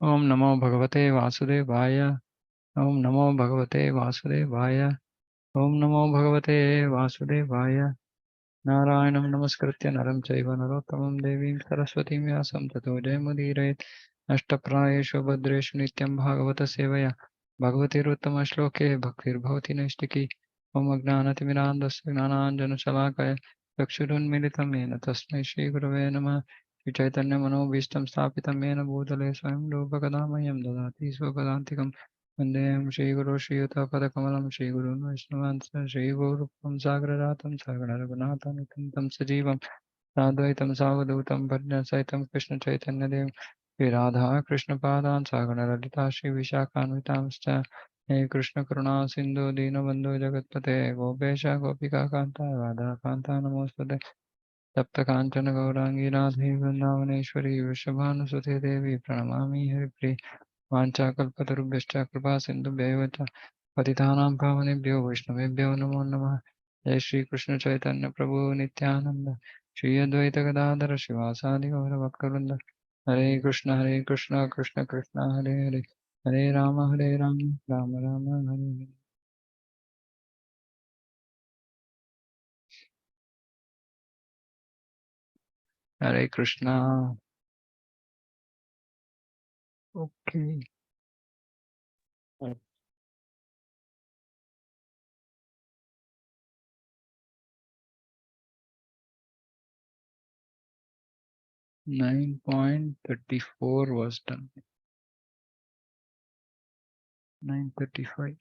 Om Namo Bhagavate Vasudevaya. Om Namo Bhagavate Vasudevaya. Om Namo Bhagavate Vasudevaya. Narayanam Namaskritya Naram Chaiva Narottamam Devim Saraswatim Vyasam Tato Jayamudiraet Ashtaprayeshu Bhadreshu Nityam Bhagavata Sevaya Bhagavate Ruttama Shloke Bhaktir Bhavati Naistiki Om Agnanatimirandasya Gnananjana Shalakaya Chakshurun Militam Yena Tasmai Shri Gurave Namah Shri Chaitanya Manobhishtam Sthapitam Yena Bhutale Swayam Rupakadamayam Dadati Swapadantikam Vandeham Shri Guru Shri Yuta Padakamalam Shri Guru Vaishnavanta Shri Guru Sagraratam Sagara Raghunathan Nikantam Sajivam Sadvaitam Savadutam Bhajnasaitam Krishna Chaitanya Dev Shri Radha Krishna Padan Sagara Lalita Shri Vishakhanvitamscha He Krishna Karuna Sindhu Dinabandhu Jagatpate Gopesha Gopika Kanta Radha Kanta Namostate Tapta Kanchana Gaurangi Radhe Vrindavaneshwari Vrishabhanusute Devi Pranamami Haripriya वाञ्छाकल्पतरुभ्यश्च कृपासिन्धुभ्यैव च पतितानां पावनेभ्यो वैष्णवेभ्यो नमो नमः जय श्रीकृष्ण चैतन्य प्रभु नित्यानन्द श्री अद्वैत गदाधर शिवासादि गौरभक्तवृन्द हरे Krishna Krishna Krishna Hare Hare Hare Ram Ram Ram Hare Hare Hare Krishna okay 9.34 was done 9:35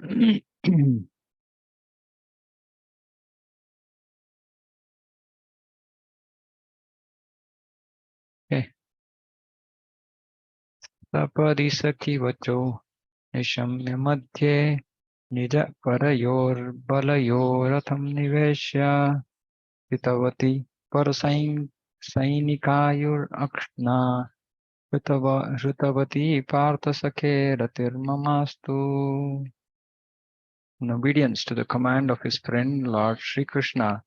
okay सपदि सखी वचो निशम्य मध्ये निज परयोर्बलयोरथं निवेश्य कृतवती परसैनिकायुरक्ष्णा हृतवती पार्थसखे रतिर्ममास्तु. In obedience to the command of his friend Lord Sri Krishna,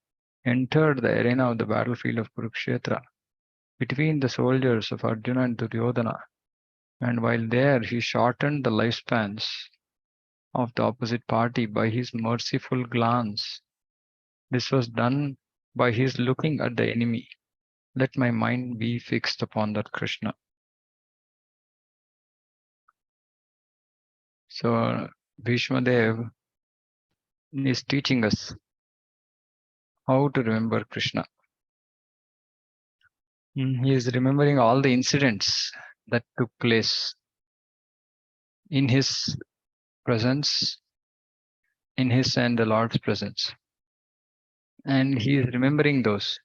entered the arena of the battlefield of Kurukshetra between the soldiers of Arjuna and Duryodhana, and while there he shortened the lifespans of the opposite party by his merciful glance. This was done by his looking at the enemy. Let my mind be fixed upon that Krishna. So Bhishma Dev is teaching us how to remember Krishna. He is remembering all the incidents that took place in his presence, in his and the Lord's presence. And he is remembering those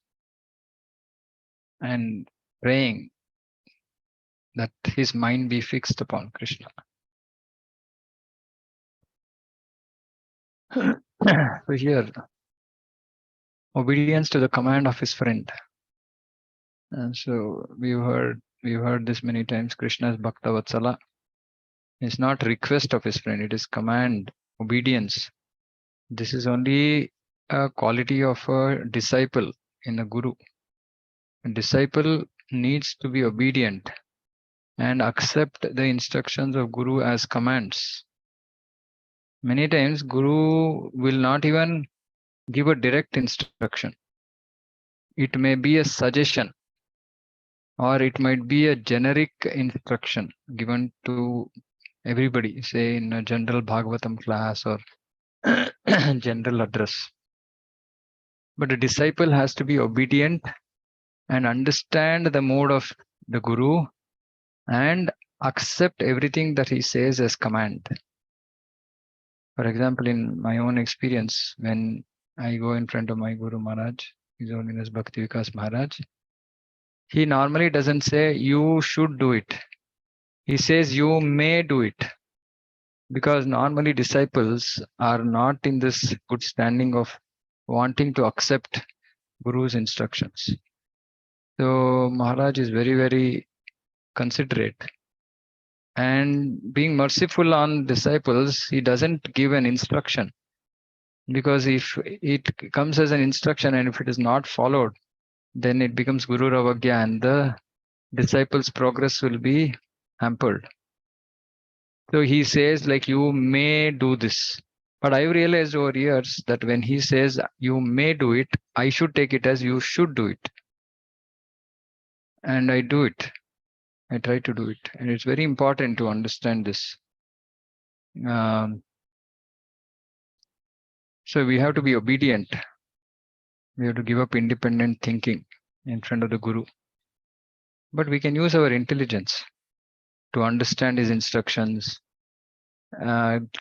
and praying that his mind be fixed upon Krishna. So here, obedience to the command of his friend. And so we've heard this many times. Krishna's Bhakta Vatsala is not request of his friend, it is command, obedience. This is only a quality of a disciple in a guru. A disciple needs to be obedient and accept the instructions of guru as commands. Many times guru will not even give a direct instruction. It may be a suggestion, or it might be a generic instruction given to everybody, say in a general Bhagavatam class or general address. But a disciple has to be obedient and understand the mode of the guru and accept everything that he says as command. For example, in my own experience, when I go in front of my Guru Maharaj, His Holiness Bhakti Vikas Maharaj, he normally doesn't say you should do it. He says you may do it. Because normally disciples are not in this good standing of wanting to accept Guru's instructions. So Maharaj is very, very considerate And being merciful on disciples, he doesn't give an instruction. Because if it comes as an instruction and if it is not followed, then it becomes Guru Ravagya and the disciples' progress will be hampered. So he says, like, you may do this. But I've realized over years that when he says you may do it, I should take it as you should do it. And I do it. I try to do it. And it's very important to understand this. So we have to be obedient. We have to give up independent thinking in front of the Guru. But we can use our intelligence to understand his instructions,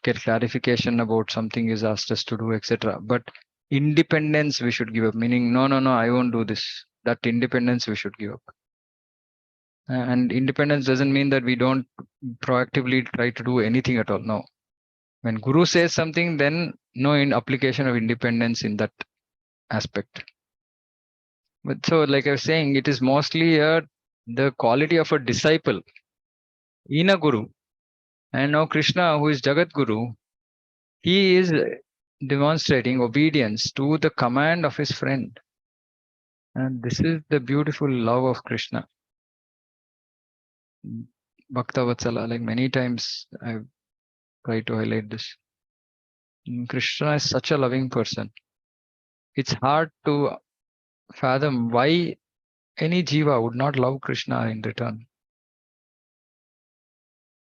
get clarification about something he's asked us to do, etc. But independence we should give up, meaning, no, I won't do this. That independence we should give up. And independence doesn't mean that we don't proactively try to do anything at all. No. When Guru says something, then no application of independence in that aspect. But so, like I was saying, it is mostly the quality of a disciple in a Guru. And now Krishna, who is Jagat Guru, he is demonstrating obedience to the command of his friend. And this is the beautiful love of Krishna. Bhakta Vatsala, like many times I've tried to highlight this. Krishna is such a loving person. It's hard to fathom why any jiva would not love Krishna in return.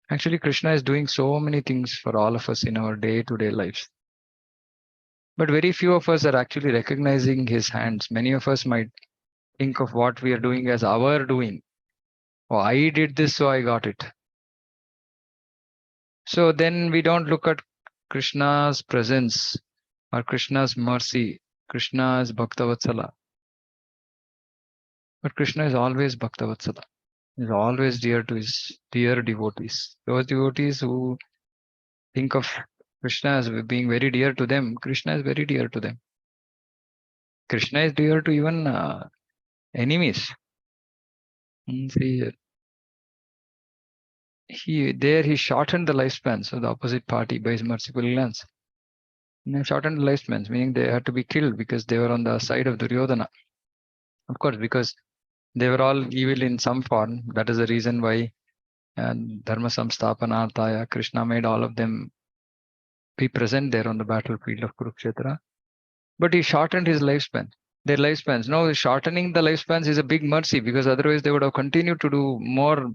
Actually, Krishna is doing so many things for all of us in our day-to-day lives. But very few of us are actually recognizing his hands. Many of us might think of what we are doing as our doing. Oh, I did this, so I got it. So then we don't look at Krishna's presence or Krishna's mercy, Krishna's Bhaktavatsala. But Krishna is always Bhaktavatsala. He's always dear to his dear devotees. Those devotees who think of Krishna as being very dear to them, Krishna is very dear to them. Krishna is dear to even enemies. See, he shortened the lifespans of the opposite party by his merciful glance. He shortened the lifespans, meaning they had to be killed because they were on the side of Duryodhana. Of course, because they were all evil in some form. That is the reason why Dharma Samsthapanarthaya, Krishna made all of them be present there on the battlefield of Kurukshetra. But he shortened his lifespan, their lifespans. Now, shortening the lifespans is a big mercy because otherwise they would have continued to do more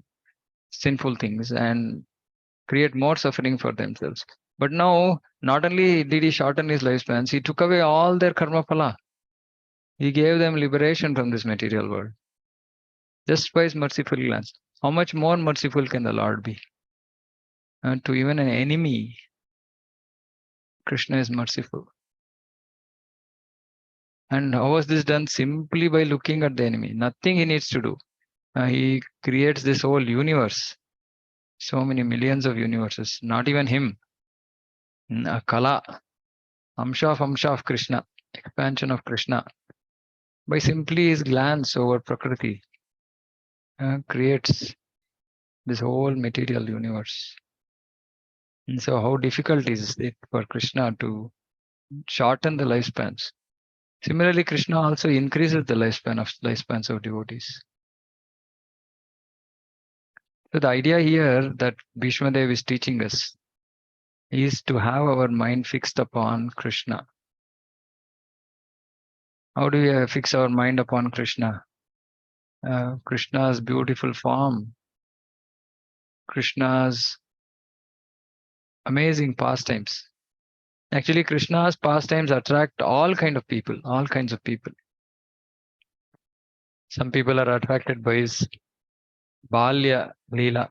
sinful things and create more suffering for themselves. But now, not only did he shorten his lifespans, he took away all their karma phala. He gave them liberation from this material world. Just by his merciful glance. How much more merciful can the Lord be? To even an enemy, Krishna is merciful. And how was this done? Simply by looking at the enemy. Nothing he needs to do. He creates this whole universe. So many millions of universes. Not even him. A Kala. Amsha of Krishna. Expansion of Krishna. By simply his glance over Prakriti. Creates this whole material universe. And so how difficult is it for Krishna to shorten the lifespans? Similarly, Krishna also increases the lifespans of devotees. So the idea here that Bhishma Dev is teaching us is to have our mind fixed upon Krishna. How do we fix our mind upon Krishna? Krishna's beautiful form, Krishna's amazing pastimes. Actually, Krishna's pastimes attract all kinds of people. Some people are attracted by his Balya Leela,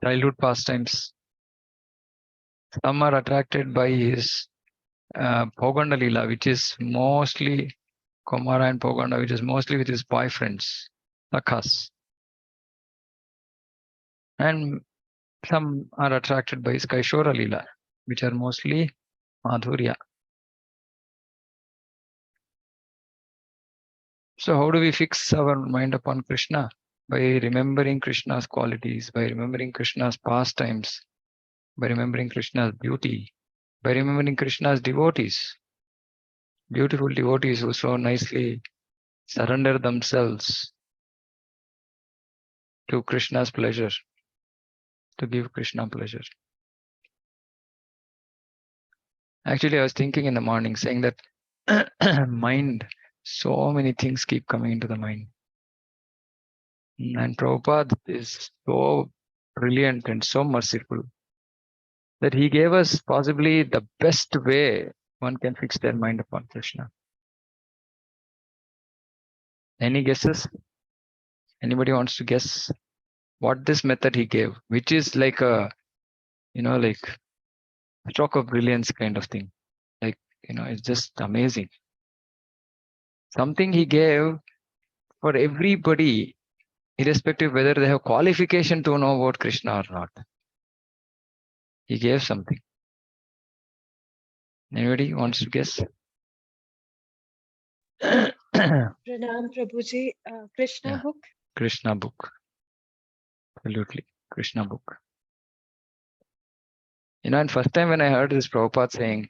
childhood pastimes. Some are attracted by his Poganda Leela, which is mostly Kumara and Poganda, which is mostly with his boyfriends, Sakhas. And some are attracted by his Kaishora Leela, which are mostly Madhurya. So how do we fix our mind upon Krishna? by remembering Krishna's qualities, by remembering Krishna's pastimes, by remembering Krishna's beauty, by remembering Krishna's devotees, beautiful devotees who so nicely surrender themselves to Krishna's pleasure, to give Krishna pleasure. Actually, I was thinking in the morning, saying that mind, so many things keep coming into the mind. And Prabhupada is so brilliant and so merciful that he gave us possibly the best way one can fix their mind upon Krishna. Any guesses? Anybody wants to guess what this method he gave, which is like a, like stroke of brilliance kind of thing. Like, it's just amazing. Something he gave for everybody, irrespective whether they have qualification to know about Krishna or not. He gave something. Anybody wants to guess? Pranam Prabhuji, Krishna Yeah. book. Krishna book. Absolutely. Krishna book. And first time when I heard this Prabhupada saying,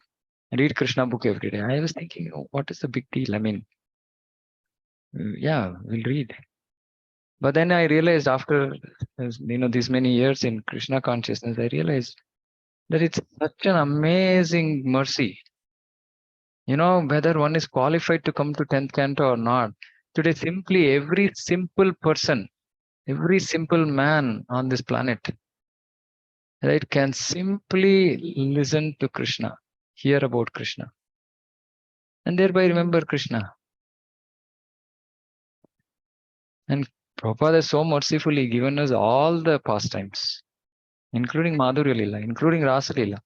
read Krishna book every day, I was thinking, what is the big deal? I mean, yeah, we'll read. But then I realized after, these many years in Krishna consciousness, I realized that it's such an amazing mercy. Whether one is qualified to come to 10th canto or not. Today, simply every simple person, every simple man on this planet, right, can simply listen to Krishna, hear about Krishna, and thereby remember Krishna. And Prabhupada has so mercifully given us all the pastimes, including Madhurya Lila, including Rasa Lila,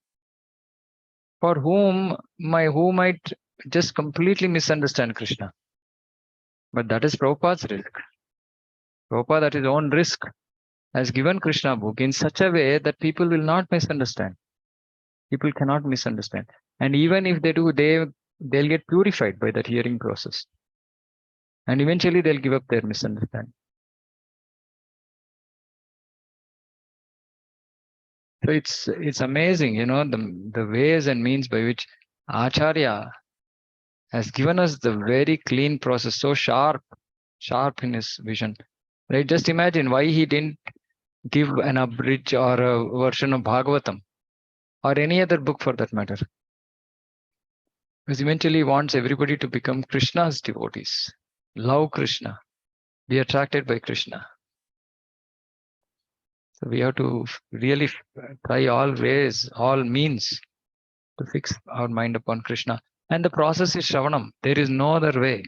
for who might just completely misunderstand Krishna. But that is Prabhupada's risk. Prabhupada at his own risk has given Krishna book in such a way that people will not misunderstand. People cannot misunderstand. And even if they do, they'll get purified by that hearing process. And eventually they'll give up their misunderstanding. So it's amazing, the ways and means by which Acharya has given us the very clean process, so sharp in his vision. Right? Just imagine why he didn't give an abridged or a version of Bhagavatam or any other book for that matter. Because eventually he wants everybody to become Krishna's devotees, love Krishna, be attracted by Krishna. So we have to really try all ways, all means to fix our mind upon Krishna. And the process is Shravanam. There is no other way.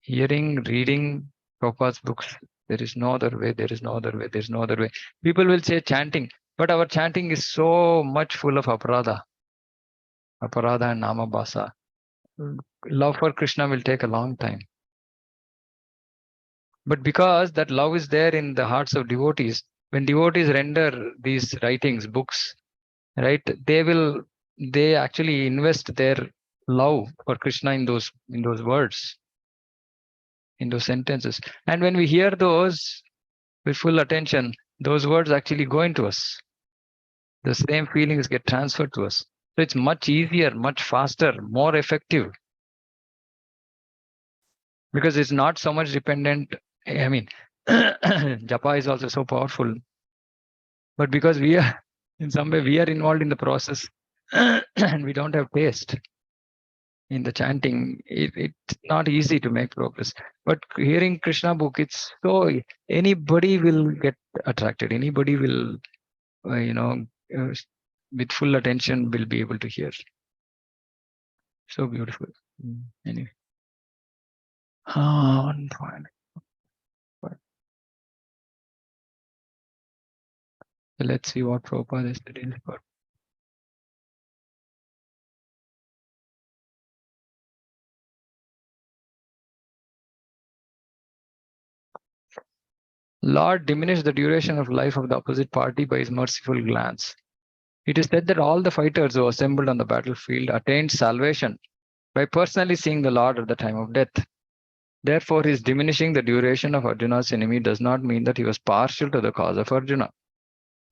Hearing, reading Prabhupada's books, there is no other way, there is no other way, there is no other way. People will say chanting, but our chanting is so much full of aparadha and namabhasa. Love for Krishna will take a long time. But because that love is there in the hearts of devotees, when devotees render these writings, books, right, they actually invest their love for Krishna in those words, in those sentences. And when we hear those with full attention, those words actually go into us. The same feelings get transferred to us. So it's much easier, much faster, more effective. Because it's not so much dependent. I mean, japa is also so powerful. But because we are, in some way, we are involved in the process and we don't have taste in the chanting, it's not easy to make progress. But hearing Krishna book, it's so anybody will get attracted. Anybody will, with full attention will be able to hear. So beautiful. Anyway. One point. So let's see what Prabhupada is studying for. Lord diminished the duration of life of the opposite party by his merciful glance. It is said that all the fighters who assembled on the battlefield attained salvation by personally seeing the Lord at the time of death. Therefore, his diminishing the duration of Arjuna's enemy does not mean that he was partial to the cause of Arjuna.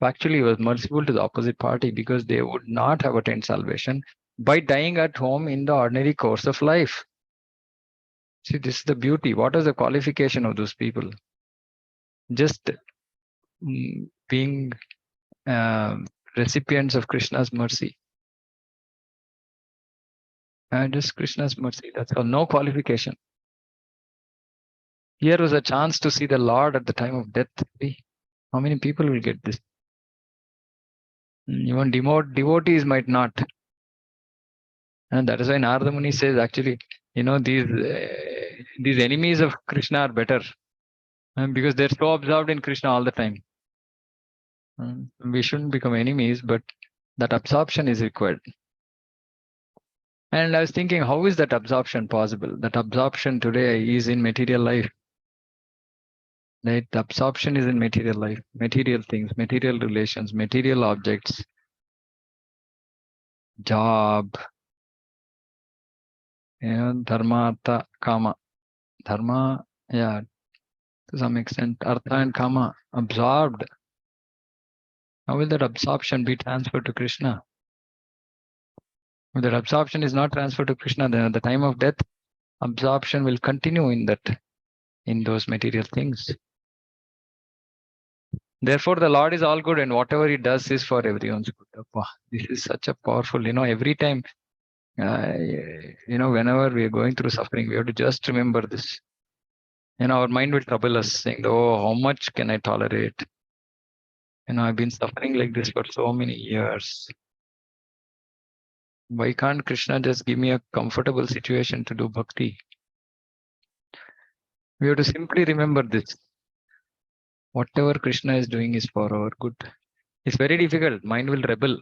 Actually, he was merciful to the opposite party because they would not have attained salvation by dying at home in the ordinary course of life. See, this is the beauty. What is the qualification of those people? Just being recipients of Krishna's mercy. Just Krishna's mercy. That's all. No qualification. Here was a chance to see the Lord at the time of death. See, how many people will get this? Even devotees might not. And that is why Narada Muni says, actually, these enemies of Krishna are better because they're so absorbed in Krishna all the time. We shouldn't become enemies, but that absorption is required. And I was thinking, how is that absorption possible? That absorption today is in material life. Right? The absorption is in material life, material things, material relations, material objects, job, dharma, artha, kama. Dharma, yeah, to some extent, artha and kama, absorbed. How will that absorption be transferred to Krishna? If that absorption is not transferred to Krishna, then at the time of death, absorption will continue in those material things. Therefore, the Lord is all good, and whatever He does is for everyone's good. This is such a powerful, every time, whenever we are going through suffering, we have to just remember this. Our mind will trouble us, saying, "Oh, how much can I tolerate? I've been suffering like this for so many years. Why can't Krishna just give me a comfortable situation to do bhakti?" We have to simply remember this. Whatever Krishna is doing is for our good. It's very difficult. Mind will rebel.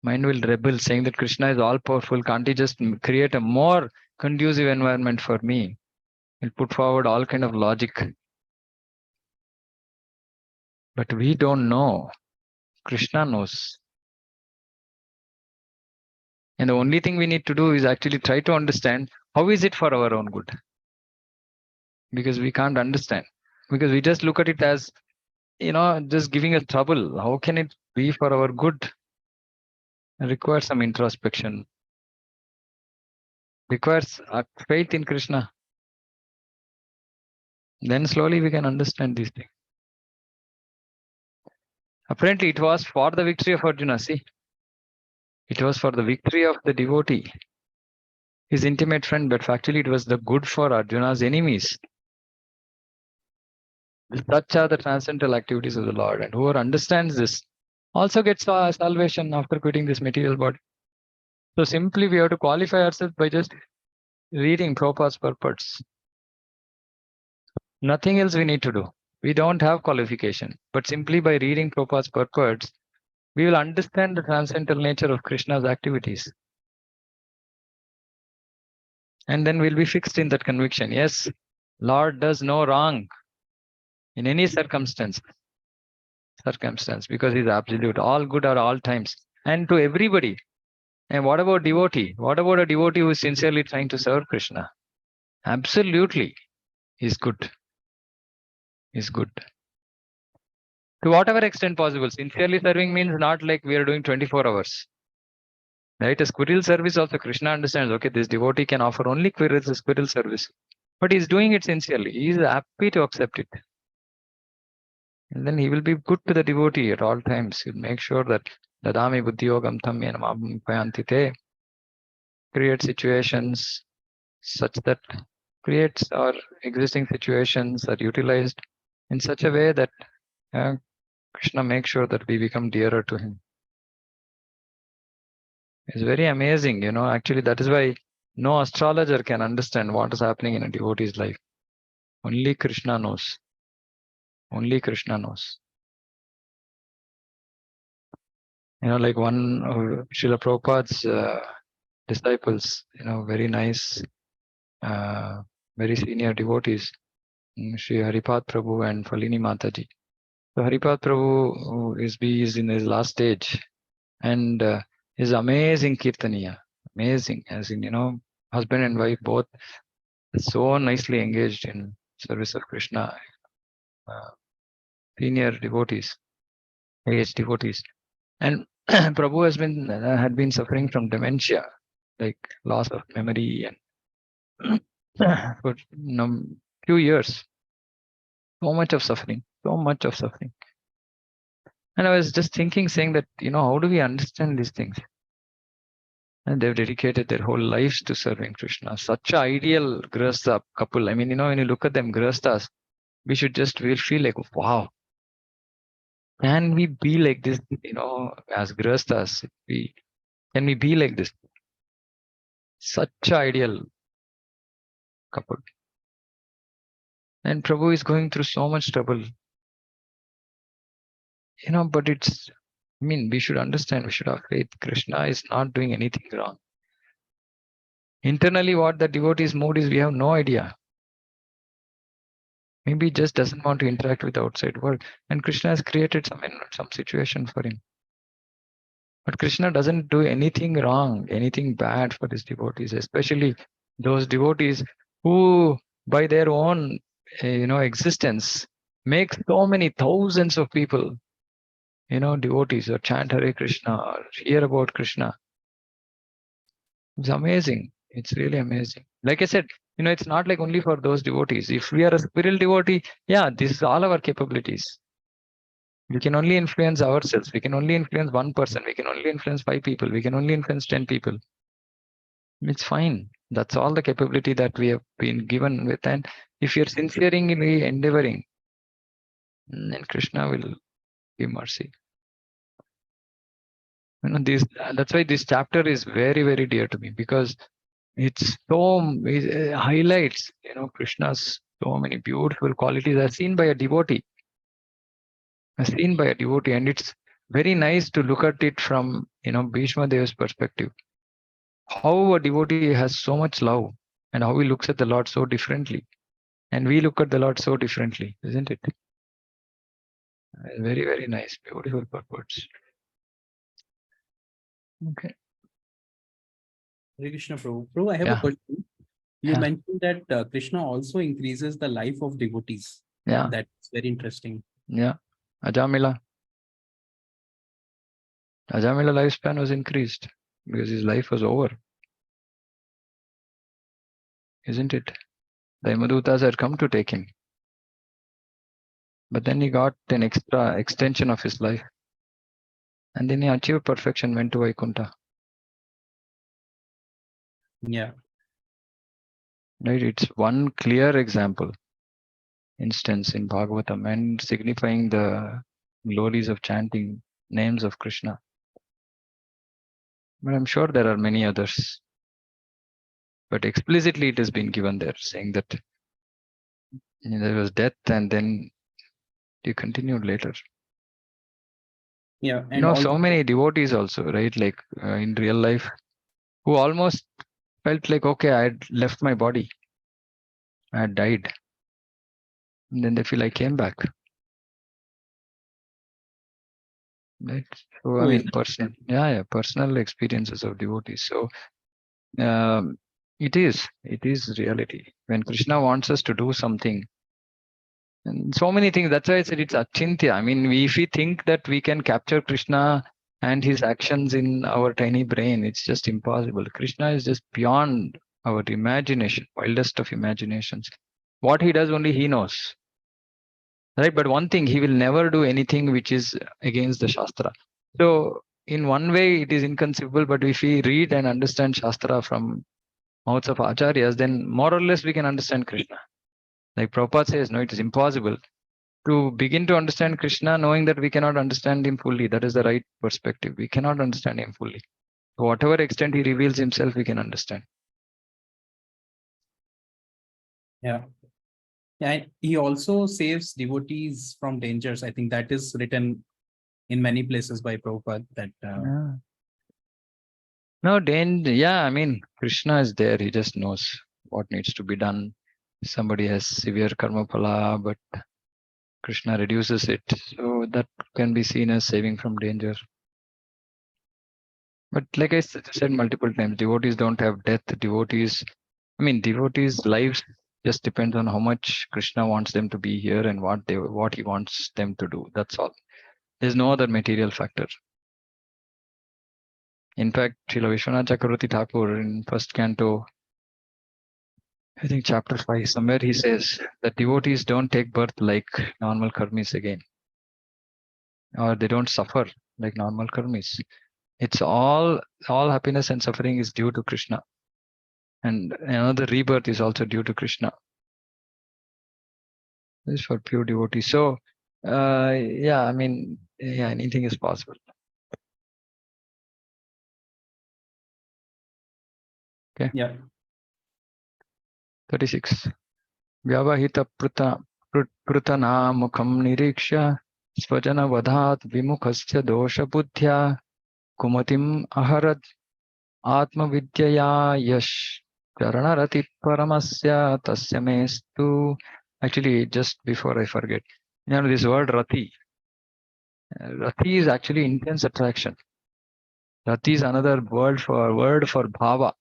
Mind will rebel, saying that Krishna is all powerful. Can't he just create a more conducive environment for me? He'll put forward all kind of logic. But we don't know. Krishna knows. And the only thing we need to do is actually try to understand how is it for our own good. Because we can't understand. Because we just look at it as, just giving us trouble. How can it be for our good? It requires some introspection. Requires faith in Krishna. Then slowly we can understand these things. Apparently it was for the victory of Arjuna. See, it was for the victory of the devotee, his intimate friend, but actually it was the good for Arjuna's enemies. Such are the transcendental activities of the Lord, and whoever understands this also gets salvation after quitting this material body. So simply we have to qualify ourselves by just reading Prabhupada's purports. Nothing else we need to do. We don't have qualification, but simply by reading Prabhupada's purports, we will understand the transcendental nature of Krishna's activities. And then we'll be fixed in that conviction. Yes, Lord does no wrong in any circumstance, because He's absolute, all good at all times, and to everybody. And what about devotee? What about a devotee who is sincerely trying to serve Krishna? Absolutely, He's good. He's good. To whatever extent possible. Sincerely serving means not like we are doing 24 hours. Right? A squirrel service also, Krishna understands, okay, this devotee can offer only squirrel service. But he's doing it sincerely. He is happy to accept it. And then he will be good to the devotee at all times. He'll make sure that Dadami Buddhiyogam Tamya Namam Payantite create situations such that creates our existing situations are utilized in such a way that Krishna makes sure that we become dearer to Him. It's very amazing, actually that is why no astrologer can understand what is happening in a devotee's life. Only Krishna knows. Only Krishna knows. Like one of Srila Prabhupada's disciples, very nice, very senior devotees, Sri Haripad Prabhu and Falini Mataji. So Haripad Prabhu is in his last stage, and is amazing Kirtaniya, amazing, as in, husband and wife both so nicely engaged in service of Krishna, senior devotees, aged devotees. And Prabhu had been suffering from dementia, like loss of memory, and for few years. So much of suffering, so much of suffering. And I was just thinking, saying that, how do we understand these things? And they've dedicated their whole lives to serving Krishna. Such an ideal Grihastha couple. I mean, when you look at them, Grihasthas, we'll feel like, wow, can we be like this, as Grihasthas? Can we be like this? Such an ideal couple. And Prabhu is going through so much trouble. But we should understand, we should have faith. Krishna is not doing anything wrong. Internally, what the devotee's mood is, we have no idea. Maybe he just doesn't want to interact with the outside world. And Krishna has created some situation for him. But Krishna doesn't do anything wrong, anything bad for his devotees, especially those devotees who, by their own, existence, make so many thousands of people, devotees, or chant Hare Krishna or hear about Krishna. It's amazing. It's really amazing. Like I said, it's not like only for those devotees. If we are a spiritual devotee, yeah, this is all our capabilities. We can only influence ourselves. We can only influence one person. We can only influence 5 people. We can only influence 10 people. It's fine. That's all the capability that we have been given with. And if you're sincerely endeavoring, then Krishna will give mercy. That's why this chapter is very, very dear to me, because it highlights, Krishna's so many beautiful qualities as seen by a devotee. And it's very nice to look at it from, Bhishma Deva's perspective. How a devotee has so much love, and how he looks at the Lord so differently. And we look at the Lord so differently, isn't it? Very, very nice, beautiful purports. Okay. Hare Krishna, Prabhu. Prabhu, I have a question. You mentioned that Krishna also increases the life of devotees. Yeah. That's very interesting. Yeah. Ajamila lifespan was increased because his life was over. Isn't it? The Yamadutas had come to take him. But then he got an extra extension of his life. And then he achieved perfection, went to Vaikuntha. Yeah. Right? It's one clear instance in Bhagavatam, and signifying the glories of chanting names of Krishna. But I'm sure there are many others. But explicitly it has been given there, saying that there was death and then he continued later. Yeah. And so many devotees also, right? Like in real life, who almost felt like, okay, I had left my body. I had died. And then they feel I came back. Right? So, personal experiences of devotees. So it is reality. When Krishna wants us to do something, and so many things, that's why I said it's achintya. I mean, if we think that we can capture Krishna and his actions in our tiny brain, it's just impossible. Krishna is just beyond our imagination, wildest of imaginations. What he does, only he knows. Right? But one thing, he will never do anything which is against the Shastra. So in one way, it is inconceivable, but if we read and understand Shastra from mouths of Acharyas, then more or less we can understand Krishna. Like Prabhupada says, no, it is impossible to begin to understand Krishna knowing that we cannot understand him fully. That is the right perspective. We cannot understand him fully. To whatever extent he reveals himself, we can understand. Yeah. And he also saves devotees from dangers. I think that is written in many places by Prabhupada. No danger. Yeah, I mean, Krishna is there. He just knows what needs to be done. Somebody has severe karma phala, but Krishna reduces it. So that can be seen as saving from danger. But like I said multiple times, devotees don't have death. Devotees I mean, devotees' lives just depends on how much Krishna wants them to be here and what he wants them to do. That's all. There's no other material factor. In fact, Srila Vishwanath Chakravarti Thakur in first canto, I think chapter 5, somewhere he says that devotees don't take birth like normal karmis again, or they don't suffer like normal karmis. It's all happiness and suffering is due to Krishna, and another rebirth is also due to Krishna. This is for pure devotees. So, yeah, I mean, yeah, anything is possible. Okay. Yeah. 36. Vyavahita prutana mukham niriksha svajana vadhat vimukhasya dosha buddhya kumatim aharad atma vidyaya yash charanarati paramasya tasya mestu. Actually, just before I forget, this word rati. Rati is actually intense attraction. Rati is another word for bhava,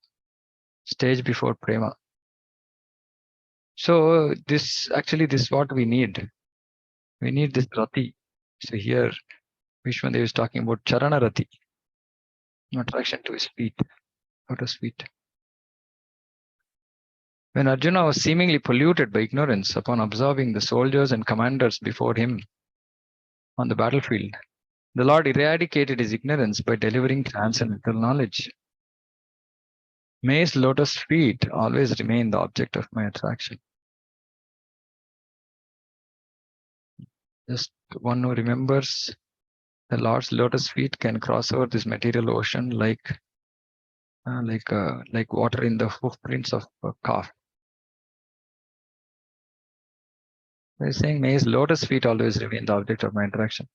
stage before prema. So this is what we need. We need this rati. So here Vishwadev is talking about charana rati, attraction to his feet, lotus feet. When Arjuna was seemingly polluted by ignorance upon observing the soldiers and commanders before him on the battlefield, the Lord eradicated his ignorance by delivering transcendental knowledge. May his lotus feet always remain the object of my attraction. Just one who remembers the Lord's lotus feet can cross over this material ocean like water in the hoofprints of a calf. They're saying, may his lotus feet always remain the object of my attraction.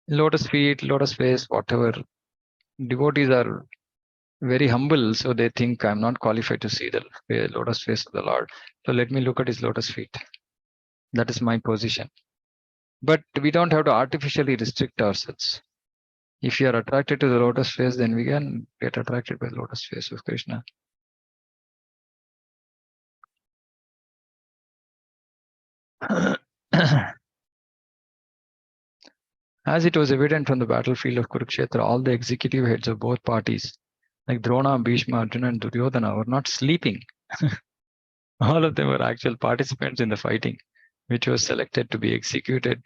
Lotus feet, lotus face, whatever. Devotees are very humble, so they think I'm not qualified to see the lotus face of the Lord. So let me look at his lotus feet. That is my position. But we don't have to artificially restrict ourselves. If you are attracted to the lotus face, then we can get attracted by the lotus face of Krishna. As it was evident from the battlefield of Kurukshetra, all the executive heads of both parties, like Drona, Bhishma, Arjuna, and Duryodhana, were not sleeping. All of them were actual participants in the fighting, which was selected to be executed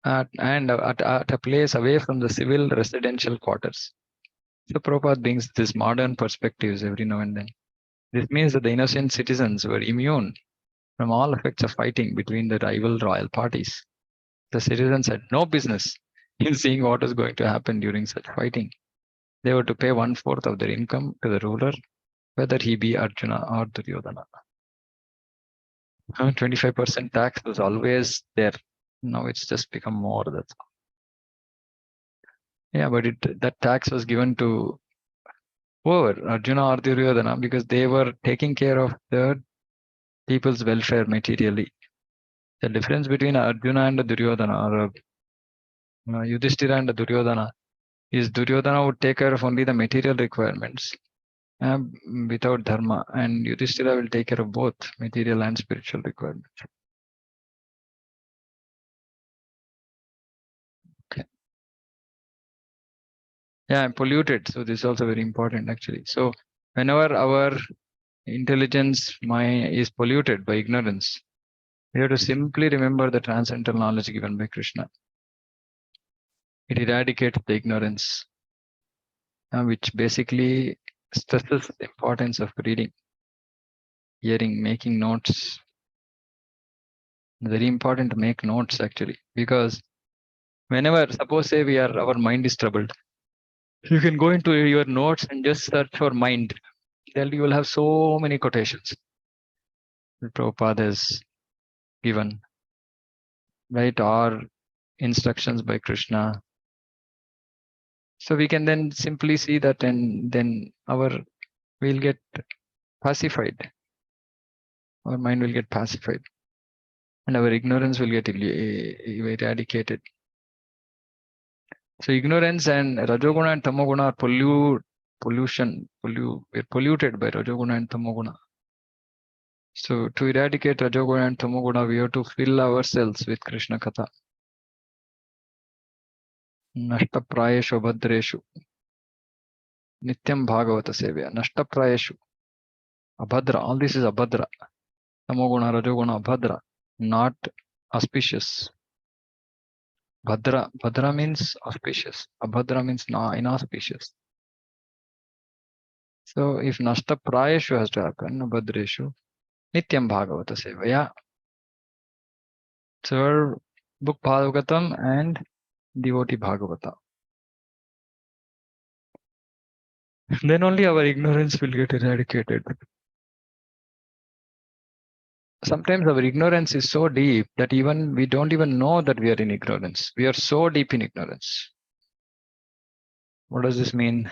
at a place away from the civil residential quarters. So Prabhupada brings this modern perspectives every now and then. This means that the innocent citizens were immune from all effects of fighting between the rival royal parties. The citizens had no business in seeing what was going to happen during such fighting. They were to pay 1/4 of their income to the ruler, whether he be Arjuna or Duryodhana. 25% tax was always there. Now it's just become more. That's all. Yeah, but that tax was given to whoever, Arjuna or Duryodhana, because they were taking care of the people's welfare materially. The difference between Arjuna and Duryodhana, or Yudhishthira and Duryodhana, is Duryodhana would take care of only the material requirements without dharma, and Yudhishthira will take care of both material and spiritual requirements. Okay. Yeah, I'm polluted. So this is also very important actually. So whenever our intelligence mind is polluted by ignorance, we have to simply remember the transcendental knowledge given by Krishna. It eradicates the ignorance, which basically stresses the importance of reading, hearing, making notes. Very important to make notes actually, because whenever, suppose say our mind is troubled, you can go into your notes and just search for mind. Then you will have so many quotations that Prabhupada has given, right? Or instructions by Krishna. So we can then simply see that, and then we'll get pacified. Our mind will get pacified, and our ignorance will get eradicated. So ignorance and Rajoguna and Tamoguna are we're polluted by Rajoguna and Tamoguna. So to eradicate Rajoguna and Tamoguna, we have to fill ourselves with Krishna Katha. Nashta Prayeshu Abhadreshu. Nityam Bhagavata Sevya. Nashta Prayeshu. Abhadra. All this is Abhadra. Tamoguna, Rajoguna, Abhadra. Not auspicious. Bhadra means auspicious. Abhadra means inauspicious. So if Nashta Prayeshu has to happen, Abhadreshu, Nityam Bhagavata Sevaya. Serve book Bhagavatam and devotee Bhagavata. Then only our ignorance will get eradicated. Sometimes our ignorance is so deep that even we don't even know that we are in ignorance. We are so deep in ignorance. What does this mean?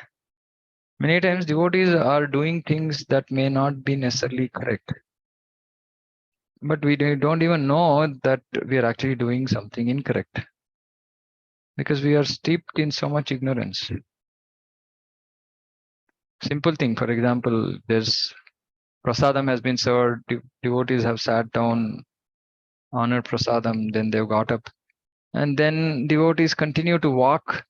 Many times devotees are doing things that may not be necessarily correct. But we don't even know that we are actually doing something incorrect. Because we are steeped in so much ignorance. Simple thing, for example, there's prasadam has been served, devotees have sat down, honored prasadam, then they've got up. And then devotees continue to walk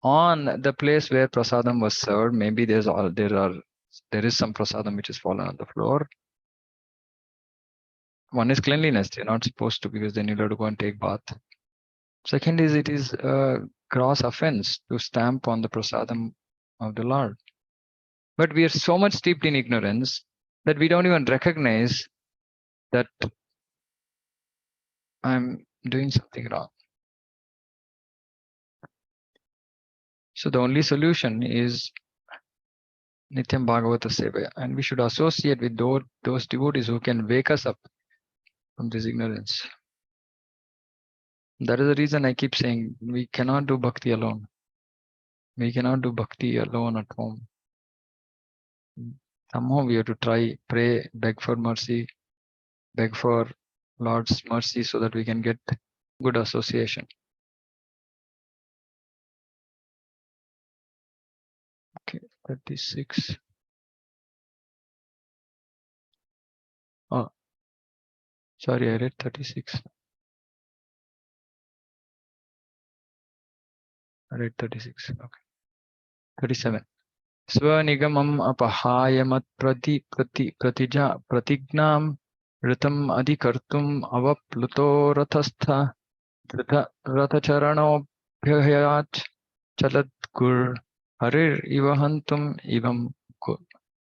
on the place where prasadam was served. Maybe there is some prasadam which has fallen on the floor. One is cleanliness, they're not supposed to, because then you'll have to go and take bath. Second is, it is a gross offense to stamp on the prasadam of the Lord. But we are so much steeped in ignorance that we don't even recognize that I'm doing something wrong. So the only solution is Nityam Bhagavata Sevaya, and we should associate with those devotees who can wake us up from this ignorance. That is the reason I keep saying we cannot do bhakti alone. We cannot do bhakti alone at home. Somehow we have to try, pray, beg for mercy, beg for Lord's mercy so that we can get good association. Okay, 36. Oh, sorry, I read 36. I read 36. Okay. 37. Swanigamam apahayamat pratija pratignam ritam adhikartum avapluto rathastha rathacharano bhyayat chalat gur harir ivahantum ivam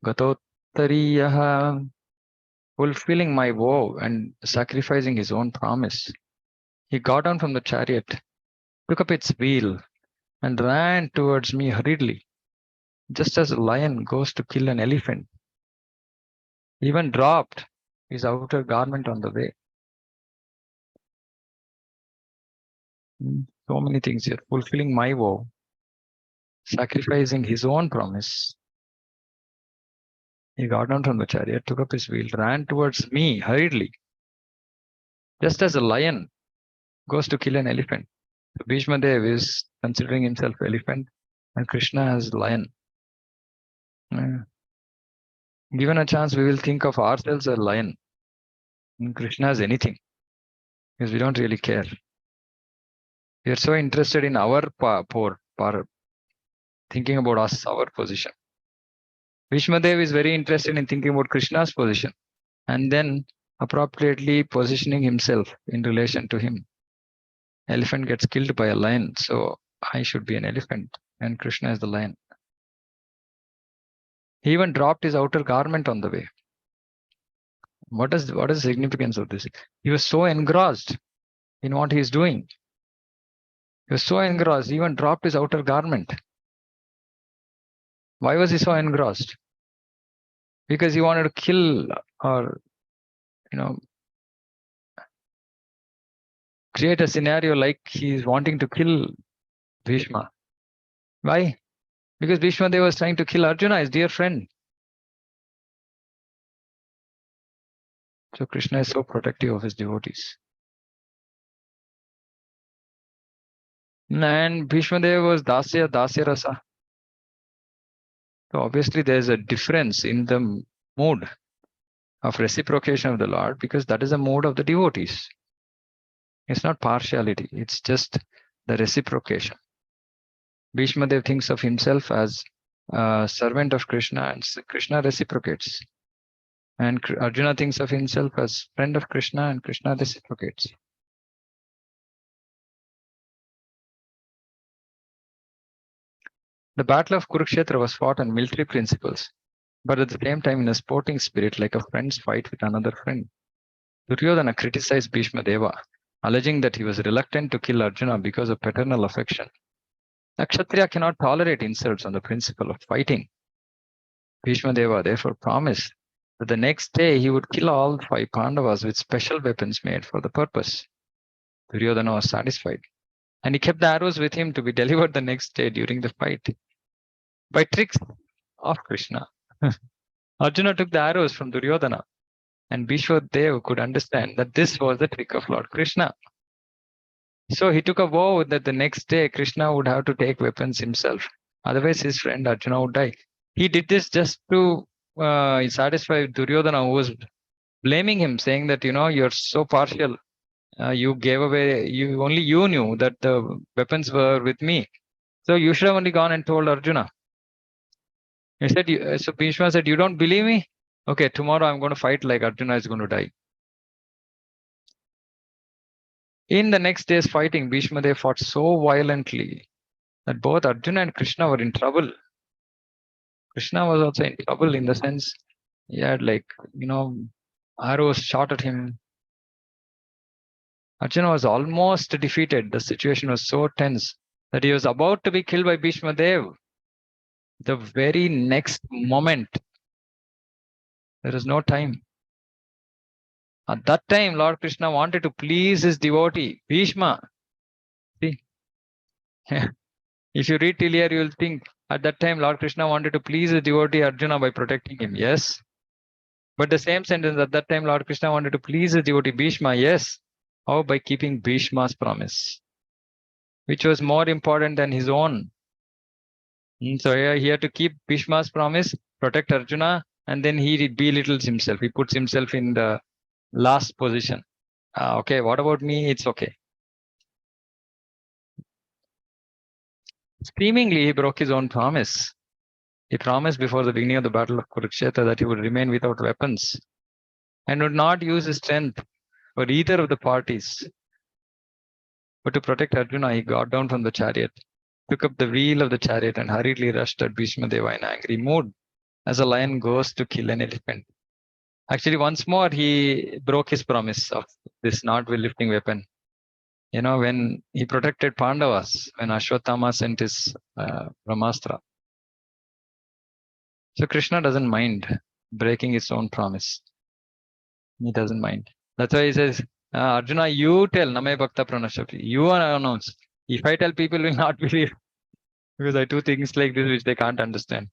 gatotariyaha. Fulfilling my vow and sacrificing his own promise, he got down from the chariot, took up its wheel, and ran towards me hurriedly, just as a lion goes to kill an elephant. He even dropped his outer garment on the way. So many things here. Fulfilling my vow, sacrificing his own promise. He got down from the chariot, took up his wheel, ran towards me hurriedly, just as a lion goes to kill an elephant. So Bhishma Dev is considering himself elephant and Krishna as lion. Given a chance, we will think of ourselves as lion and Krishna as anything, because we don't really care. We are so interested in our thinking about us, our position. Bhishma Dev is very interested in thinking about Krishna's position and then appropriately positioning himself in relation to him. Elephant gets killed by a lion, so I should be an elephant and Krishna is the lion. He even dropped his outer garment on the way. What is the significance of this? He was so engrossed in what he is doing. He was so engrossed, he even dropped his outer garment. Why was he so engrossed? Because he wanted to kill or, create a scenario like he is wanting to kill Bhishma. Why? Because Bhishma Dev was trying to kill Arjuna, his dear friend. So Krishna is so protective of his devotees. And Bhishma Dev was Dasya Rasa. So obviously there's a difference in the mood of reciprocation of the Lord, because that is the mood of the devotees. It's not partiality, it's just the reciprocation. Bhishma Dev thinks of himself as a servant of Krishna, and Krishna reciprocates. And Arjuna thinks of himself as friend of Krishna, and Krishna reciprocates. The battle of Kurukshetra was fought on military principles, but at the same time in a sporting spirit, like a friend's fight with another friend. Duryodhana criticized Bhishma Deva, alleging that he was reluctant to kill Arjuna because of paternal affection. A Kshatriya cannot tolerate insults on the principle of fighting. Bhishma Deva therefore promised that the next day he would kill all 5 Pandavas with special weapons made for the purpose. Duryodhana was satisfied, and he kept the arrows with him to be delivered the next day during the fight. By tricks of Krishna, Arjuna took the arrows from Duryodhana, and Bhishma Deva could understand that this was the trick of Lord Krishna. So he took a vow that the next day Krishna would have to take weapons himself. Otherwise, his friend Arjuna would die. He did this just to satisfy Duryodhana, who was blaming him, saying that, you're so partial. You gave away, only you knew that the weapons were with me. So you should have only gone and told Arjuna. He said, so Bhishma said, you don't believe me? Okay, tomorrow I'm going to fight like Arjuna is going to die. In the next day's fighting, Bhishma Dev fought so violently that both Arjuna and Krishna were in trouble. Krishna was also in trouble in the sense he had arrows shot at him. Arjuna was almost defeated. The situation was so tense that he was about to be killed by Bhishma Dev. The very next moment, there was no time. At that time, Lord Krishna wanted to please his devotee, Bhishma. See, if you read till here, you will think at that time Lord Krishna wanted to please his devotee Arjuna by protecting him. Yes. But the same sentence, at that time Lord Krishna wanted to please his devotee Bhishma. Yes. How? By keeping Bhishma's promise, which was more important than his own. So he had to keep Bhishma's promise, protect Arjuna, and then he belittles himself. He puts himself in the last position. Okay, what about me? It's okay. Seemingly, he broke his own promise. He promised before the beginning of the battle of Kurukshetra that he would remain without weapons and would not use his strength for either of the parties. But to protect Arjuna, he got down from the chariot, took up the wheel of the chariot, and hurriedly rushed at Bhishma Deva in angry mood, as a lion goes to kill an elephant. Actually, once more, he broke his promise of this not lifting weapon. When he protected Pandavas, when Ashwatthama sent his Brahmastra. So Krishna doesn't mind breaking his own promise. He doesn't mind. That's why he says, Arjuna, you tell Name Bhakta Pranashati. You announce. If I tell, people will not believe, because I do things like this which they can't understand.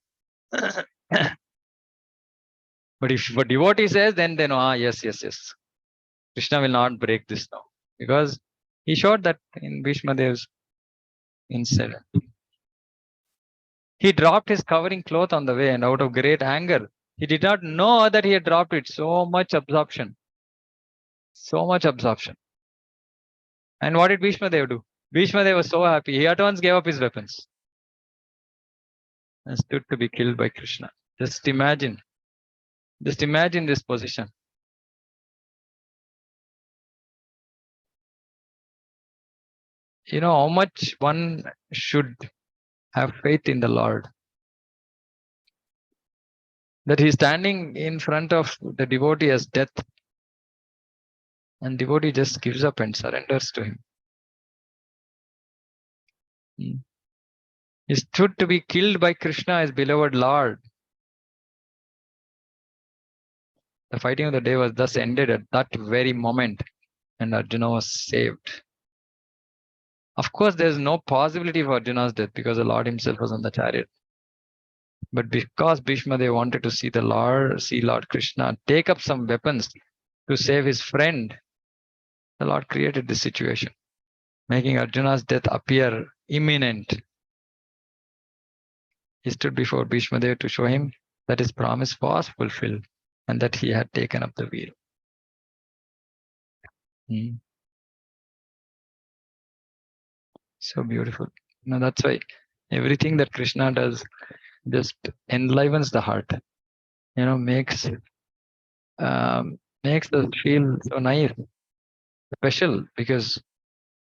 But if a devotee says, then they know, yes. Krishna will not break this now. Because he showed that in Bhishma Dev's incident. He dropped his covering cloth on the way, and out of great anger, he did not know that he had dropped it. So much absorption. And what did Bhishma Dev do? Bhishma Dev was so happy. He at once gave up his weapons and stood to be killed by Krishna. Just imagine this position. How much one should have faith in the Lord. That he's standing in front of the devotee as death. And devotee just gives up and surrenders to him. He stood to be killed by Krishna, his beloved Lord. The fighting of the day was thus ended at that very moment, and Arjuna was saved. Of course, there is no possibility for Arjuna's death because the Lord himself was on the chariot. But because Bhishma they wanted to see Lord Krishna take up some weapons to save his friend, the Lord created this situation, making Arjuna's death appear imminent. He stood before Bhishma Dev to show him that his promise was fulfilled and that he had taken up the wheel. So beautiful. Now that's why everything that Krishna does just enlivens the heart. Makes us feel so nice, special, because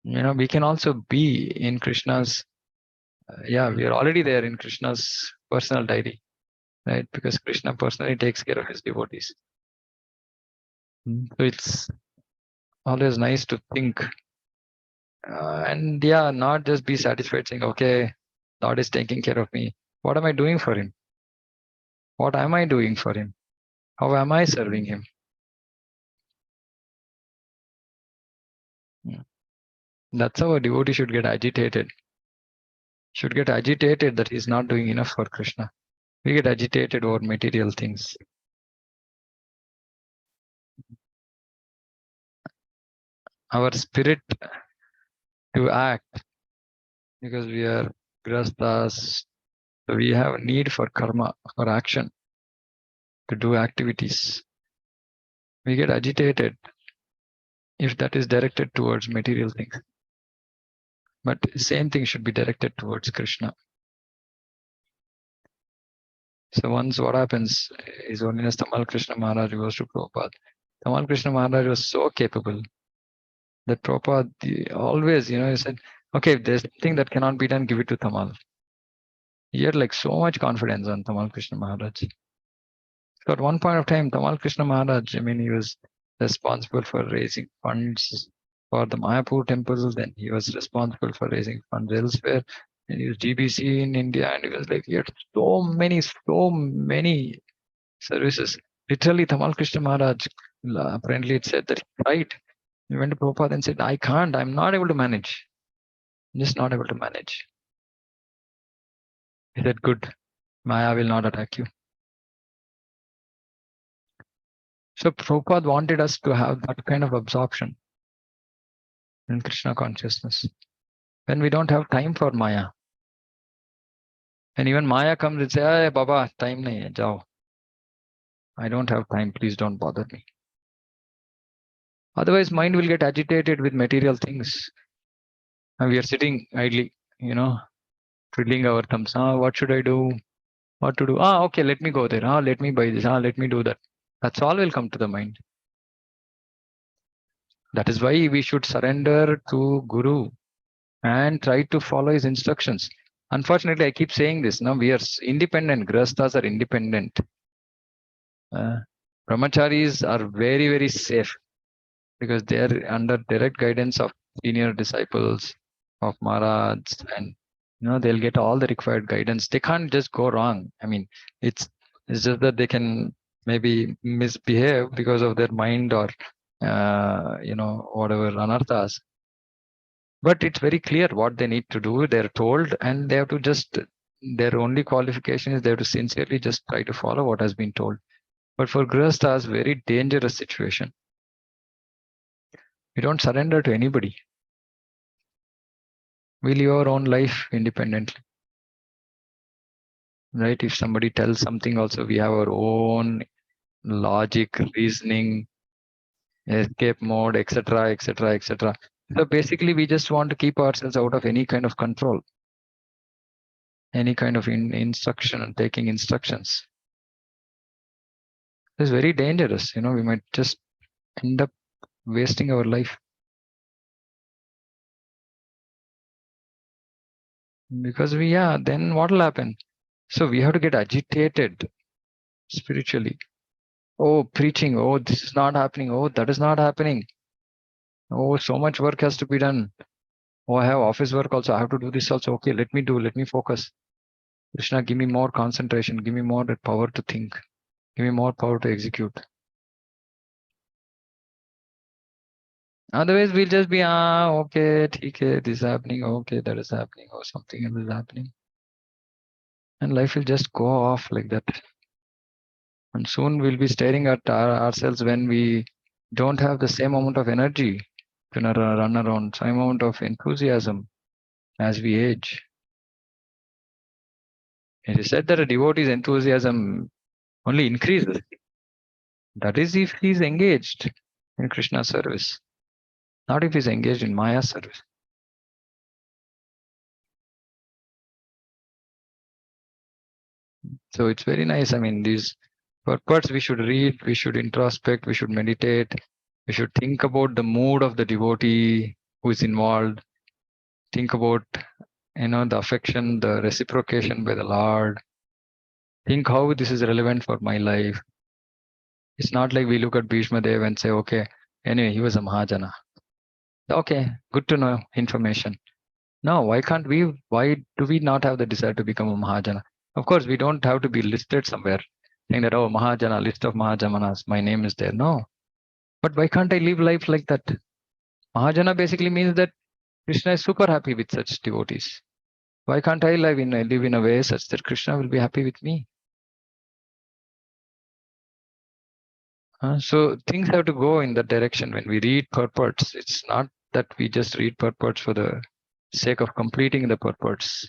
we can also be in Krishna's. We are already there in Krishna's personal diary, right? Because Krishna personally takes care of his devotees. So it's always nice to think, and not just be satisfied saying, okay, Lord is taking care of me. What am I doing for him? What am I doing for him? How am I serving him? That's how a devotee should get agitated. Should get agitated that he's not doing enough for Krishna. We get agitated over material things. Our spirit to act, because we are grastas, so we have a need for karma, for action, to do activities. We get agitated if that is directed towards material things. But same thing should be directed towards Krishna. So once what happens is, Holiness Tamal Krishna Maharaj goes to Prabhupada. Tamal Krishna Maharaj was so capable that Prabhupada always, he said, okay, if there's something that cannot be done, give it to Tamal. He had like so much confidence on Tamal Krishna Maharaj. So at one point of time, Tamal Krishna Maharaj, he was responsible for raising funds for the Mayapur temple. Then he was responsible for raising funds elsewhere. And he was GBC in India, and he was like, he had so many services. Literally, Tamal Krishna Maharaj, apparently it said that he tried. He went to Prabhupada and said, I can't, I'm not able to manage. I'm just not able to manage. He said, good, Maya will not attack you. So Prabhupada wanted us to have that kind of absorption in Krishna consciousness. When we don't have time for Maya. And even Maya comes and says, hey, Baba, time nahi hai, jao. I don't have time, please don't bother me. Otherwise, mind will get agitated with material things. And we are sitting idly, twiddling our thumbs. What should I do? What to do? Okay, let me go there. Let me buy this. Let me do that. That's all will come to the mind. That is why we should surrender to Guru and try to follow his instructions. Unfortunately, I keep saying this. Now we are independent. Grasthas are independent. Brahmacharis are very, very safe because they are under direct guidance of senior disciples of Maharaj, and they'll get all the required guidance. They can't just go wrong. It's just that they can maybe misbehave because of their mind or whatever anarthas. But it's very clear what they need to do. They're told, and they have to just, their only qualification is they have to sincerely just try to follow what has been told. But for Grihasthas, very dangerous situation. We don't surrender to anybody. We live our own life independently. Right? If somebody tells something, also we have our own logic, reasoning, escape mode, etc., etc., etc. So basically, we just want to keep ourselves out of any kind of control, any kind of instruction and taking instructions. It's very dangerous. We might just end up wasting our life. Because then what will happen? So we have to get agitated spiritually. Oh, preaching. Oh, this is not happening. Oh, that is not happening. Oh, so much work has to be done. Oh, I have office work also. I have to do this also. Okay, let me focus. Krishna, give me more concentration. Give me more power to think. Give me more power to execute. Otherwise, we'll just be, okay, okay, this is happening. Okay, that is happening. Or something else is happening. And life will just go off like that. And soon we'll be staring at ourselves when we don't have the same amount of energy to run around, same amount of enthusiasm as we age. It is said that a devotee's enthusiasm only increases. That is if he is engaged in Krishna's service, not if he is engaged in Maya's service. So it's very nice. I mean, these purports we should read, we should introspect, we should meditate, we should think about the mood of the devotee who is involved, think about the affection, the reciprocation by the Lord, think how this is relevant for my life. It's not like we look at Bhishma Dev and say, okay, anyway, he was a Mahajana. Okay, good to know information. No, why do we not have the desire to become a Mahajana? Of course, we don't have to be listed somewhere saying that, oh, Mahajana, list of Mahajananas, my name is there. No. But why can't I live life like that? Mahajana basically means that Krishna is super happy with such devotees. Why can't I live in a way such that Krishna will be happy with me? So things have to go in that direction. When we read purports, it's not that we just read purports for the sake of completing the purports.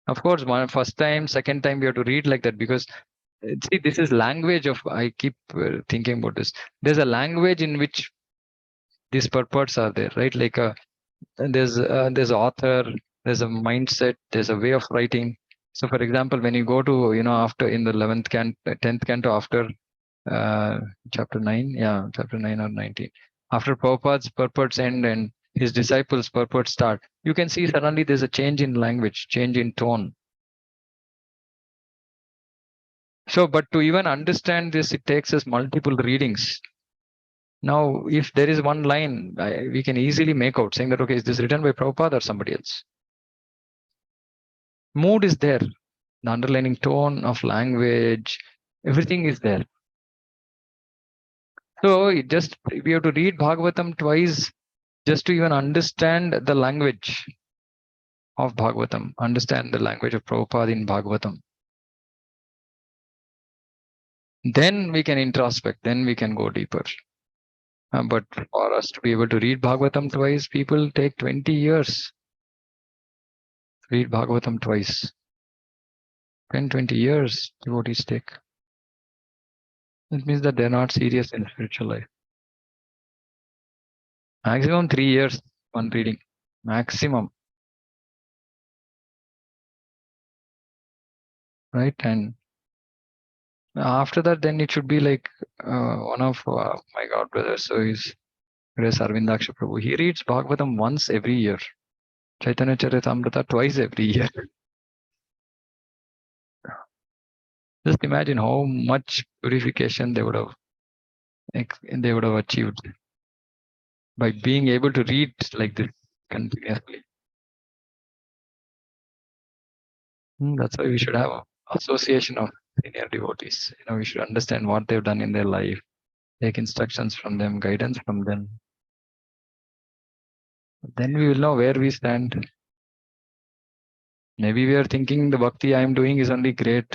Of course, first time, second time, we have to read like that because see, this is language of. I keep thinking about this. There's a language in which these purports are there, right? Like there's author, there's a mindset, there's a way of writing. So, for example, when you go to after in the 10th canto after chapter 9, chapter 9 or 19, after Prabhupada's purports end and his disciples' purports start, you can see suddenly there's a change in language, change in tone. So, but to even understand this, it takes us multiple readings. Now, if there is one line, we can easily make out saying that, okay, is this written by Prabhupada or somebody else? Mood is there. The underlining tone of language, everything is there. So we have to read Bhagavatam twice just to even understand the language of Bhagavatam, understand the language of Prabhupada in Bhagavatam. Then we can introspect, then we can go deeper. But for us to be able to read Bhagavatam twice, people take 20 years to read Bhagavatam twice. 10, 20 years devotees take. It means that they're not serious in spiritual life. Maximum 3 years one reading. Maximum. Right? And after that, then it should be like one of my God brothers. So he's Grace Arvindaksha Prabhu. He reads Bhagavatam once every year. Chaitanya Charitamrita twice every year. Just imagine how much purification they would have achieved by being able to read like this continuously. That's why we should have an association of senior devotees. We should understand what they've done in their life, take instructions from them, guidance from them. Then we will know where we stand. Maybe we are thinking the bhakti I am doing is only great.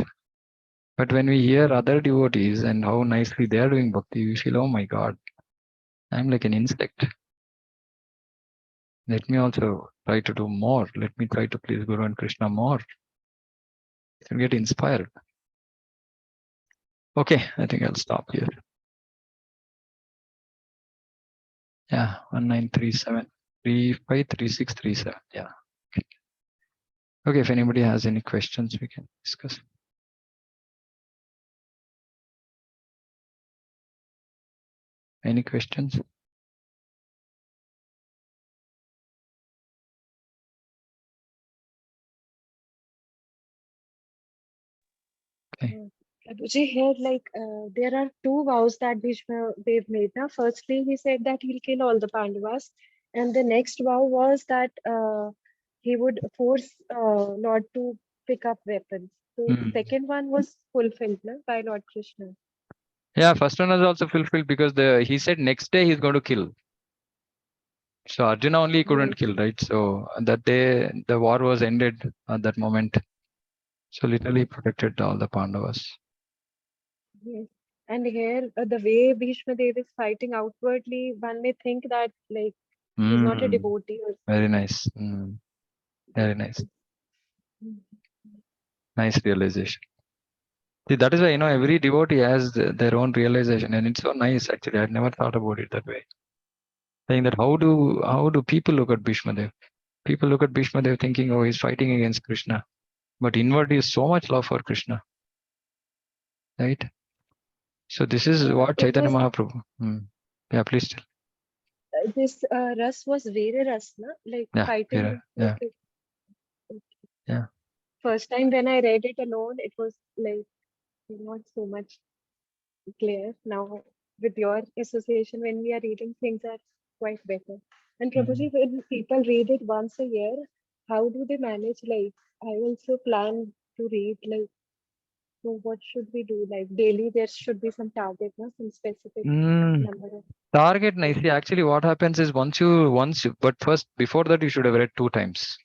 But when we hear other devotees and how nicely they are doing bhakti, we feel, oh my God, I'm like an insect. Let me also try to do more. Let me try to please Guru and Krishna more. And get inspired. Okay, I think I'll stop here. Yeah, 1937 353637. Yeah. Okay, if anybody has any questions, we can discuss. Any questions? Okay. Prabhuji, here there are two vows that Bhishma Dev made. Now, firstly, he said that he'll kill all the Pandavas, and the next vow was that he would force Lord to pick up weapons. So, second one was fulfilled by Lord Krishna. Yeah, first one was also fulfilled because he said next day he's going to kill. So Arjuna only couldn't kill, right? So that day the war was ended at that moment. So literally protected all the Pandavas. Yes. And here, the way Bhishma Dev is fighting outwardly, one may think that he's not a devotee. Very nice. Very nice. Nice realization. See, that is why, every devotee has their own realization, and it's so nice. Actually, I'd never thought about it that way. Saying that how do people look at Bhishma Dev? People look at Bhishma Dev thinking, oh, he's fighting against Krishna, but inwardly is so much love for Krishna, right? So this is what It Chaitanya was Mahaprabhu. Yeah, please tell. this Ras was Vere Ras, na? Like Yeah, fighting. yeah, Like yeah. first time when I read it alone, it was like not so much clear. Now with your association, when we are reading, things are quite better. And Prabhuji, when people read it once a year, how do they manage? Like I also plan to read. Like, so what should we do? Like daily, there should be some target, no? Some specific number of. Target nice. See, actually, what happens is but first before that you should have read 2 times.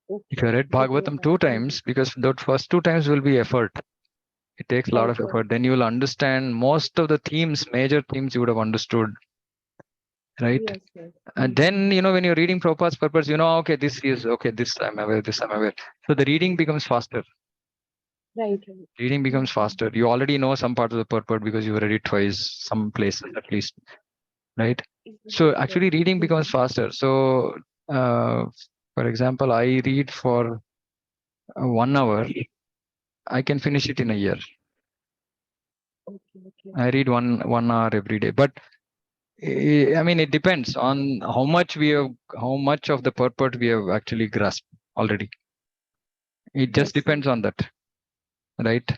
If Okay, you read before Bhagavatam that. 2 times, because the first 2 times will be effort. It takes a lot of Okay. effort. Then you will understand most of the themes, major themes you would have understood, right? Yes, yes. And then, when you're reading Prabhupada's purpose, okay, this is okay, this I'm aware, this I'm aware. So the reading becomes faster. Right, right. Reading becomes faster. You already know some part of the purport because you read it twice, some places at least, right? So Right, right. actually reading becomes faster. So for example, I read for 1 hour. I can finish it in a year. Okay, okay. I read one hour every day. But I mean, it depends on how much of the purport we have actually grasped already. It just Yes, yes. depends on that, right?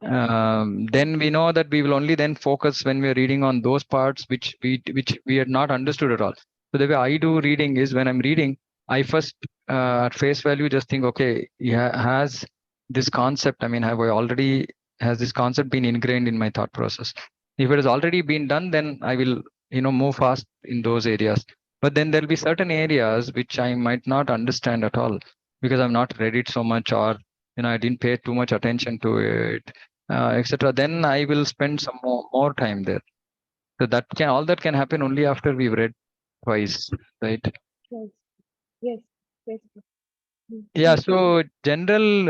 Then we know that we will only then focus when we are reading on those parts which we had not understood at all. So the way I do reading is, when I'm reading, I first at face value just think, okay, has this concept, I mean, has this concept been ingrained in my thought process? If it has already been done, then I will move fast in those areas. But then there'll be certain areas which I might not understand at all because I've not read it so much, or I didn't pay too much attention to it, etc. Then I will spend some more time there. So all that can happen only after we've read twice, right? Yes, yes, yes. Yeah. So general.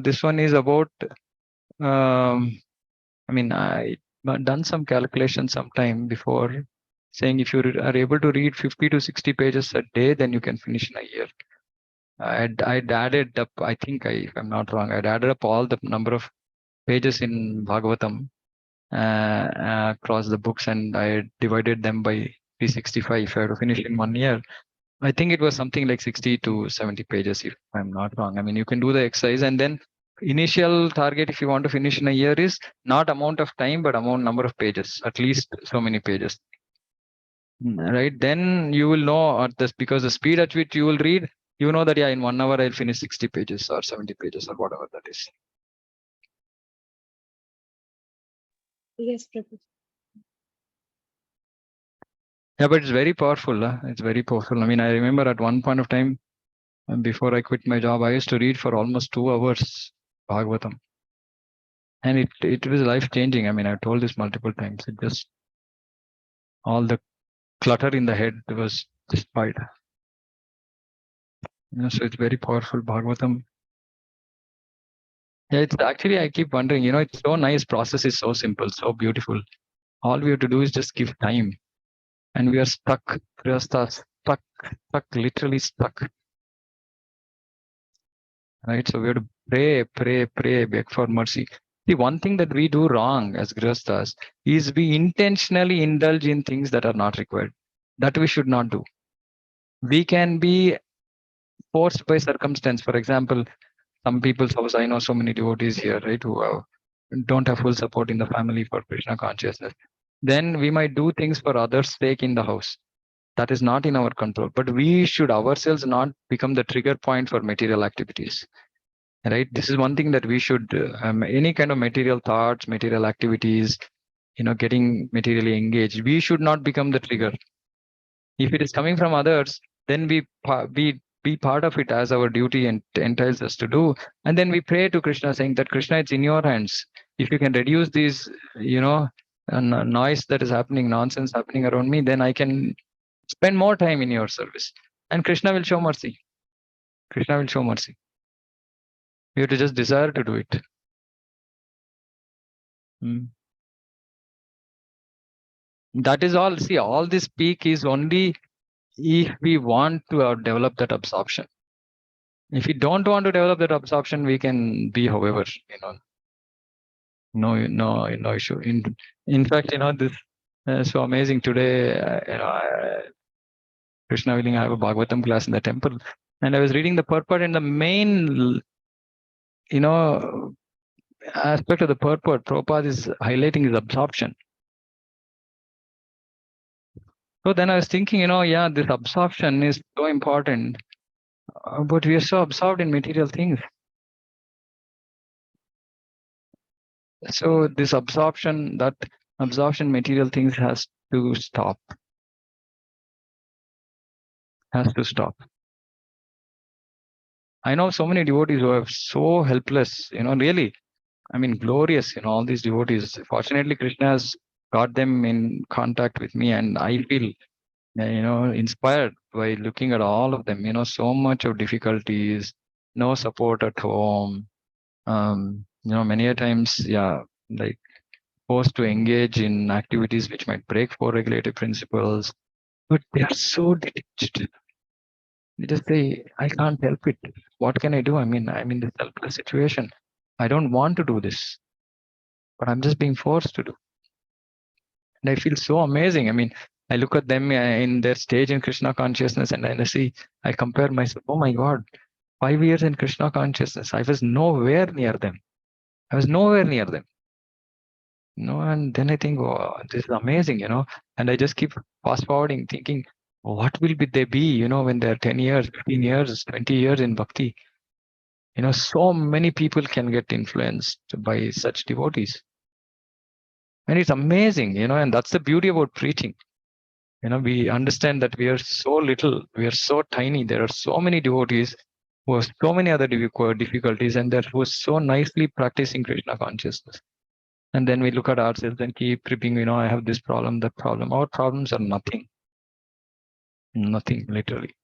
This one is about. I mean, I done some calculation sometime before, saying if you are able to read 50 to 60 pages a day, then you can finish in a year. I'd added up. I think if I'm not wrong, I'd added up all the number of pages in Bhagavatam across the books, and I divided them by 365. If I had to finish in 1 year, I think it was something like 60 to 70 pages, if I'm not wrong. I mean, you can do the exercise, and then initial target, if you want to finish in a year, is not amount of time, but number of pages, at least so many pages. Right? Then you will know at this, because the speed at which you will read, you know that, yeah, in 1 hour I'll finish 60 pages or 70 pages or whatever that is. Yes, Prabhuji. Yeah, but it's very powerful. It's very powerful. I mean, I remember at one point of time, before I quit my job, I used to read for almost 2 hours Bhagavatam. And it was life changing. I mean, I've told this multiple times. It just, all the clutter in the head was destroyed. So it's very powerful, Bhagavatam. Yeah, it's actually, I keep wondering, it's so nice. Process is so simple, so beautiful. All we have to do is just give time. And we are stuck, stuck, literally stuck. Right? So we have to pray, beg for mercy. The one thing that we do wrong as Grihasthas is we intentionally indulge in things that are not required. That we should not do. We can be forced by circumstance. For example, some people's house, I know so many devotees here, right, who don't have full support in the family for Krishna consciousness. Then we might do things for others' sake in the house. That is not in our control. But we should ourselves not become the trigger point for material activities. Right? This is one thing that we should, any kind of material thoughts, material activities, getting materially engaged, we should not become the trigger. If it is coming from others, then we be part of it as our duty and entails us to do. And then we pray to Krishna, saying that, Krishna, it's in your hands. If you can reduce these, noise that is happening, nonsense happening around me, then I can spend more time in your service. And Krishna will show mercy. Krishna will show mercy. We have to just desire to do it. That is all. See, all this peak is only if we want to develop that absorption. If we don't want to develop that absorption, we can be however, no issue. In fact, this so amazing today. Krishna willing, I have a Bhagavatam class in the temple, and I was reading the purport, and the main, aspect of the purport Prabhupada is highlighting is absorption. So then I was thinking, yeah, this absorption is so important, but we are so absorbed in material things. So this absorption material things has to stop. Has to stop. I know so many devotees who are so helpless, really. I mean, glorious, all these devotees. Fortunately, Krishna has got them in contact with me, and I feel, inspired by looking at all of them. So much of difficulties, no support at home. Many a times, yeah, like forced to engage in activities which might break four regulative principles, but they are so detached. They just say, I can't help it. What can I do? I mean, I'm in this helpless situation. I don't want to do this, but I'm just being forced to do. And I feel so amazing. I mean, I look at them in their stage in Krishna consciousness, and I see, I compare myself. Oh my God, 5 years in Krishna consciousness, I was nowhere near them. I was nowhere near them. And then I think, oh, this is amazing, and I just keep fast forwarding, thinking, what will they be, when they're 10 years, 15 years, 20 years in bhakti? So many people can get influenced by such devotees. And it's amazing, and that's the beauty about preaching. We understand that we are so little, we are so tiny. There are so many devotees who have so many other difficulties, and who are so nicely practicing Krishna consciousness. And then we look at ourselves and keep tripping, I have this problem, that problem. Our problems are nothing. Nothing, literally.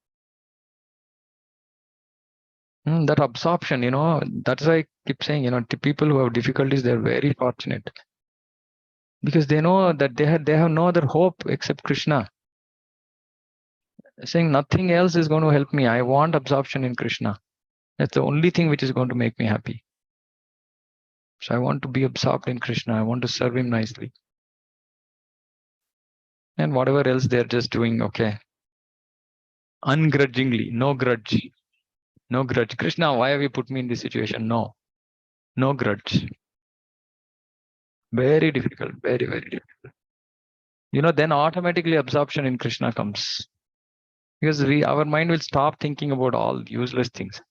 That absorption, that's why I keep saying, to people who have difficulties, they're very fortunate. Because they know that they have no other hope except Krishna. Saying nothing else is going to help me. I want absorption in Krishna. That's the only thing which is going to make me happy. So I want to be absorbed in Krishna. I want to serve him nicely. And whatever else they're just doing, okay. Ungrudgingly, no grudge. No grudge. Krishna, why have you put me in this situation? No. No grudge. Very difficult. Very, very difficult. Then automatically absorption in Krishna comes. Because our mind will stop thinking about all useless things.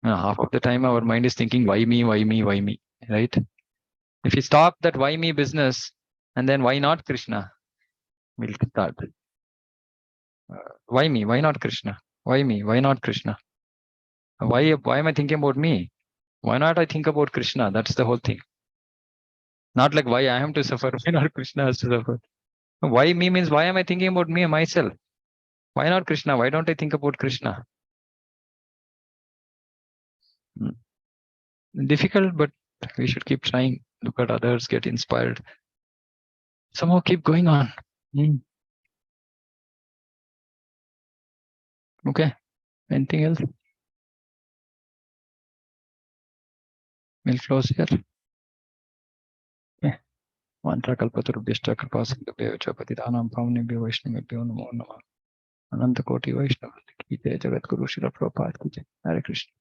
Half of the time our mind is thinking, why me, why me, why me, right? If you stop that why me business, and then why not Krishna, we'll start. Why me? Why not Krishna? Why me? Why not Krishna? Why am I thinking about me? Why not I think about Krishna? That's the whole thing. Not like why I am to suffer, why not Krishna has to suffer. Why me means why am I thinking about me and myself? Why not Krishna? Why don't I think about Krishna? Difficult, but we should keep trying. Look at others, get inspired. Somehow keep going on. Okay. Anything else? We'll close here. Okay. Mantra kalpatarubhyashta kripa sindhubhyo cha patitanam pavanebhyo vaishnavebhyo namo namah. Ananta Koti Vaishnava ki jai, Jagat Guru Srila Prabhupada ki jai. Hare Krishna.